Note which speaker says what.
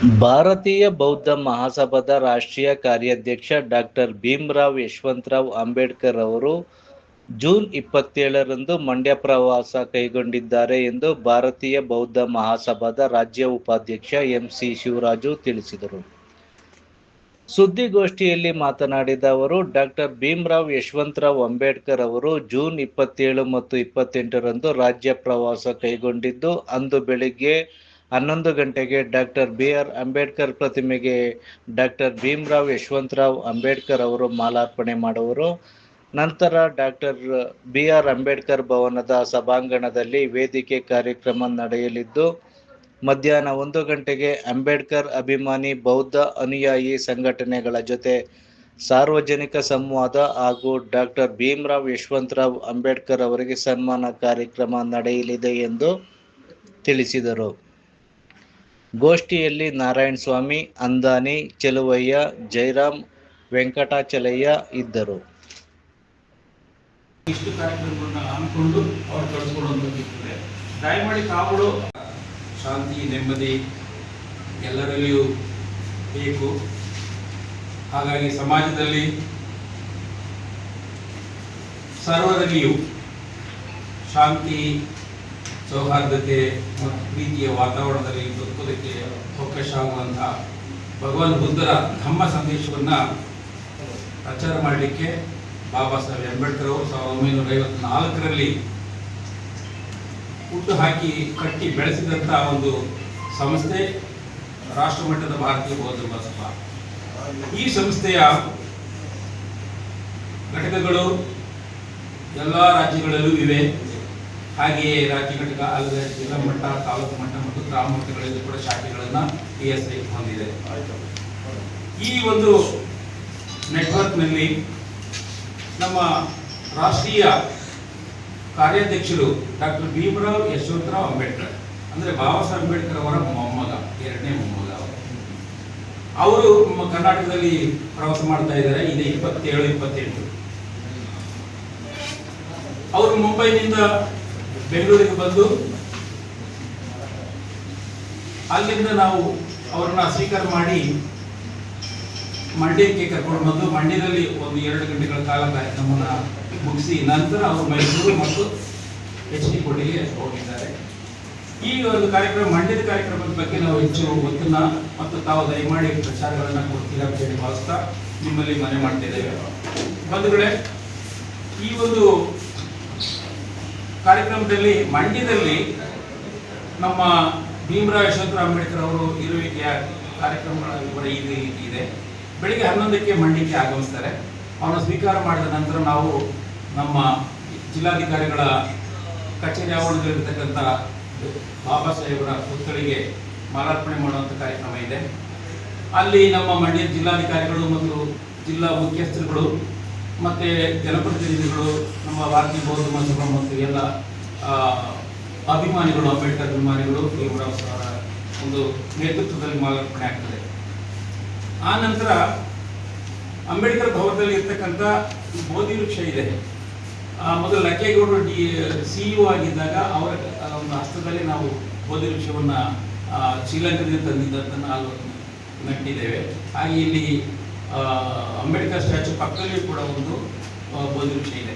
Speaker 1: ಭಾರತೀಯ ಬೌದ್ಧ ಮಹಾಸಭಾದ ರಾಷ್ಟ್ರೀಯ ಕಾರ್ಯಾಧ್ಯಕ್ಷ ಡಾಕ್ಟರ್ ಭೀಮ್ರಾವ್ ಯಶವಂತರಾವ್ ಅಂಬೇಡ್ಕರ್ ಅವರು ಜೂನ್ 27ರಂದು ಮಂಡ್ಯ ಪ್ರವಾಸ ಕೈಗೊಂಡಿದ್ದಾರೆ ಎಂದು ಭಾರತೀಯ ಬೌದ್ಧ ಮಹಾಸಭಾದ ರಾಜ್ಯ ಉಪಾಧ್ಯಕ್ಷ ಎಂಸಿ ಶಿವರಾಜು ತಿಳಿಸಿದರು. ಸುದ್ದಿಗೋಷ್ಠಿಯಲ್ಲಿ ಮಾತನಾಡಿದ ಅವರು, ಡಾಕ್ಟರ್ ಭೀಮ್ರಾವ್ ಯಶವಂತರಾವ್ ಅಂಬೇಡ್ಕರ್ ಅವರು ಜೂನ್ 27 ಮತ್ತು 28ರಂದು ರಾಜ್ಯ ಪ್ರವಾಸ ಕೈಗೊಂಡಿದ್ದು, ಅಂದು ಬೆಳಿಗ್ಗೆ 11 ಗಂಟೆಗೆ ಡಾಕ್ಟರ್ ಬಿ.ಆರ್. ಅಂಬೇಡ್ಕರ್ ಪ್ರತಿಮೆಗೆ ಡಾಕ್ಟರ್ ಭೀಮ್ರಾವ್ ಯಶವಂತರಾವ್ ಅಂಬೇಡ್ಕರ್ ಅವರು ಮಾಲಾರ್ಪಣೆ ಮಾಡುವರು. ನಂತರ ಡಾಕ್ಟರ್ ಬಿ.ಆರ್. ಅಂಬೇಡ್ಕರ್ ಭವನದ ಸಭಾಂಗಣದಲ್ಲಿ ವೇದಿಕೆ ಕಾರ್ಯಕ್ರಮ ನಡೆಯಲಿದ್ದು, ಮಧ್ಯಾಹ್ನ 1 ಗಂಟೆಗೆ ಅಂಬೇಡ್ಕರ್ ಅಭಿಮಾನಿ ಬೌದ್ಧ ಅನುಯಾಯಿ ಸಂಘಟನೆಗಳ ಜೊತೆ ಸಾರ್ವಜನಿಕ ಸಂವಾದ ಹಾಗೂ ಡಾಕ್ಟರ್ ಭೀಮ್ರಾವ್ ಯಶವಂತರಾವ್ ಅಂಬೇಡ್ಕರ್ ಅವರಿಗೆ ಸನ್ಮಾನ ಕಾರ್ಯಕ್ರಮ ನಡೆಯಲಿದೆ ಎಂದು ತಿಳಿಸಿದರು. ಗೋಷ್ಠಿಯಲ್ಲಿ ನಾರಾಯಣಸ್ವಾಮಿ, ಅಂದಾನಿ, ಚೆಲುವಯ್ಯ, ಜಯರಾಮ್, ವೆಂಕಟಾಚಲಯ್ಯ ಇದ್ದರು.
Speaker 2: ಇಷ್ಟು ಕಾರ್ಯಕ್ರಮಗಳನ್ನ ಹಮ್ಮಿಕೊಂಡು ಅವರು ಕಳಿಸ್ಕೊಡುವಂಥದ್ದಿರ್ತದೆ. ದಯಮಾಡಿ ತಾವುಗಳು ಶಾಂತಿ, ನೆಮ್ಮದಿ ಎಲ್ಲರಲ್ಲಿಯೂ ಬೇಕು. ಹಾಗಾಗಿ ಸಮಾಜದಲ್ಲಿ ಸರ್ವರಲ್ಲಿಯೂ ಶಾಂತಿ, ಸೌಹಾರ್ದತೆ ಮತ್ತು ಪ್ರೀತಿಯ ವಾತಾವರಣದಲ್ಲಿ ಬದುಕೋದಕ್ಕೆ ಅವಕಾಶ ಆಗುವಂತಹ ಭಗವಾನ್ ಬುದ್ಧರ ಧಮ್ಮ ಸಂದೇಶವನ್ನು ಪ್ರಚಾರ ಮಾಡಲಿಕ್ಕೆ ಬಾಬಾ ಸಾಹೇಬ್ ಅಂಬೇಡ್ಕರ್ ಅವರು 1954ರಲ್ಲಿ ಹುಟ್ಟು ಹಾಕಿ ಕಟ್ಟಿ ಬೆಳೆಸಿದಂಥ ಒಂದು ಸಂಸ್ಥೆ ರಾಷ್ಟ್ರಮಟ್ಟದ ಭಾರತೀಯ ಬೌದ್ಧ ಮಹಾಸಭಾ. ಈ ಸಂಸ್ಥೆಯ ಘಟಕಗಳು ಎಲ್ಲ ರಾಜ್ಯಗಳಲ್ಲೂ ಇವೆ. ಹಾಗೆಯೇ ರಾಜ್ಯ ಘಟಕ ಅಲ್ಲದೆ ಜಿಲ್ಲಾ ಮಟ್ಟ, ತಾಲೂಕು ಮಟ್ಟ ಮತ್ತು ಗ್ರಾಮ ಮಟ್ಟಗಳಲ್ಲಿ ಕೂಡ ಶಾಖೆಗಳನ್ನು PSI ಹೊಂದಿದೆ. ಈ ಒಂದು ನೆಟ್ವರ್ಕ್ನಲ್ಲಿ ನಮ್ಮ ರಾಷ್ಟ್ರೀಯ ಕಾರ್ಯಾಧ್ಯಕ್ಷರು ಡಾಕ್ಟರ್ ಭೀಮ್ರಾವ್ ಯಶವಂತರಾವ್ ಅಂಬೇಡ್ಕರ್, ಅಂದರೆ ಬಾಬಾ ಸಾಹೇಬ್ ಅಂಬೇಡ್ಕರ್ ಅವರ ಮೊಮ್ಮಗ, ಎರಡನೇ ಮೊಮ್ಮಗ ಅವರು ನಮ್ಮ ಕರ್ನಾಟಕದಲ್ಲಿ ಪ್ರವಾಸ ಮಾಡ್ತಾ ಇದ್ದಾರೆ. ಇದೆ 27-28. ಅವರು ಮುಂಬೈನಿಂದ ಬೆಂಗಳೂರಿಗೆ ಬಂದು ಅಲ್ಲಿಂದ ನಾವು ಅವ್ರನ್ನ ಸ್ವೀಕಾರ ಮಾಡಿ ಮಂಡ್ಯಕ್ಕೆ ಕರ್ಕೊಂಡು ಬಂದು ಮಂಡ್ಯದಲ್ಲಿ ಒಂದು 2 ಗಂಟೆಗಳ ಕಾಲ ಕಾರ್ಯಕ್ರಮವನ್ನು ಮುಗಿಸಿ ನಂತರ ಅವರು ಮೈಸೂರು ಮತ್ತು HD ಕೋಟೆಗೆ ಹೋಗಿದ್ದಾರೆ. ಈ ಒಂದು ಕಾರ್ಯಕ್ರಮ, ಮಂಡ್ಯದ ಕಾರ್ಯಕ್ರಮದ ಬಗ್ಗೆ ನಾವು ಹೆಚ್ಚು ಒತ್ತನ್ನು ಮತ್ತು ತಾವು ದಯಮಾಡಿ ಪ್ರಚಾರಗಳನ್ನು ಕೊಡ್ತೀರಾ ಅಂತ ಹೇಳಿ ಭಾವಿಸ್ತಾ ನಿಮ್ಮಲ್ಲಿ ಮನೆ ಮಾಡ್ತಿದ್ದೇವೆ. ಬಂಧುಗಳೇ, ಈ ಒಂದು ಕಾರ್ಯಕ್ರಮದಲ್ಲಿ ಮಂಡ್ಯದಲ್ಲಿ ನಮ್ಮ ಭೀಮ್ರಾವ್ ಯಶವಂತರಾವ್ ಅಂಬೇಡ್ಕರ್ ಅವರು ಇರುವಿಕೆಯ ಕಾರ್ಯಕ್ರಮಗಳ ವಿವರ ಈ ರೀತಿ ಇದೆ. ಬೆಳಿಗ್ಗೆ 11ಕ್ಕೆ ಮಂಡ್ಯಕ್ಕೆ ಆಗಮಿಸ್ತಾರೆ. ಅವನ್ನ ಸ್ವೀಕಾರ ಮಾಡಿದ ನಂತರ ನಾವು ನಮ್ಮ ಜಿಲ್ಲಾಧಿಕಾರಿಗಳ ಕಚೇರಿ ಆವರಣದಲ್ಲಿರ್ತಕ್ಕಂಥ ಬಾಬಾ ಸಾಹೇಬರ ಪುತ್ಥಳಿಗೆ ಮಾಲಾರ್ಪಣೆ ಮಾಡುವಂಥ ಕಾರ್ಯಕ್ರಮ ಇದೆ. ಅಲ್ಲಿ ನಮ್ಮ ಮಂಡ್ಯದ ಜಿಲ್ಲಾಧಿಕಾರಿಗಳು ಮತ್ತು ಜಿಲ್ಲಾ ಮುಖ್ಯಸ್ಥರುಗಳು ಮತ್ತು ಜನಪ್ರತಿನಿಧಿಗಳು, ನಮ್ಮ ಭಾರತೀಯ ಬೌದ್ಧ ಮಹಾಸಭಾ ಮತ್ತು ಎಲ್ಲ ಅಭಿಮಾನಿಗಳು, ಅಂಬೇಡ್ಕರ್ ಅಭಿಮಾನಿಗಳು ಭೀಮ್ರಾವ್ ಅವರ ಒಂದು ನೇತೃತ್ವದಲ್ಲಿ ಮಾಲಾರ್ಪಣೆ ಆಗ್ತದೆ. ಆ ನಂತರ ಅಂಬೇಡ್ಕರ್ ಭವನದಲ್ಲಿ ಇರ್ತಕ್ಕಂಥ ಬೋಧಿ ವೃಕ್ಷ ಇದೆ. ಮೊದಲು ಲಕ್ಕೇಗೌಡರು CEO ಆಗಿದ್ದಾಗ ಅವರ ಒಂದು ಹಸ್ತದಲ್ಲಿ ನಾವು ಬೋಧಿ ವೃಕ್ಷವನ್ನು ಶ್ರೀಲಂಕಾದಿಂದ ತಂದಿದ್ದನ್ನು ನಾವು ನಟ್ಟಿದ್ದೇವೆ. ಹಾಗೆ ಇಲ್ಲಿ ಅಂಬೇಡ್ಕರ್ ಸ್ಟ್ಯಾಚು ಪಕ್ಕದಲ್ಲಿ ಕೂಡ ಒಂದು ಬೋಧಿ ವೃಕ್ಷ ಇದೆ.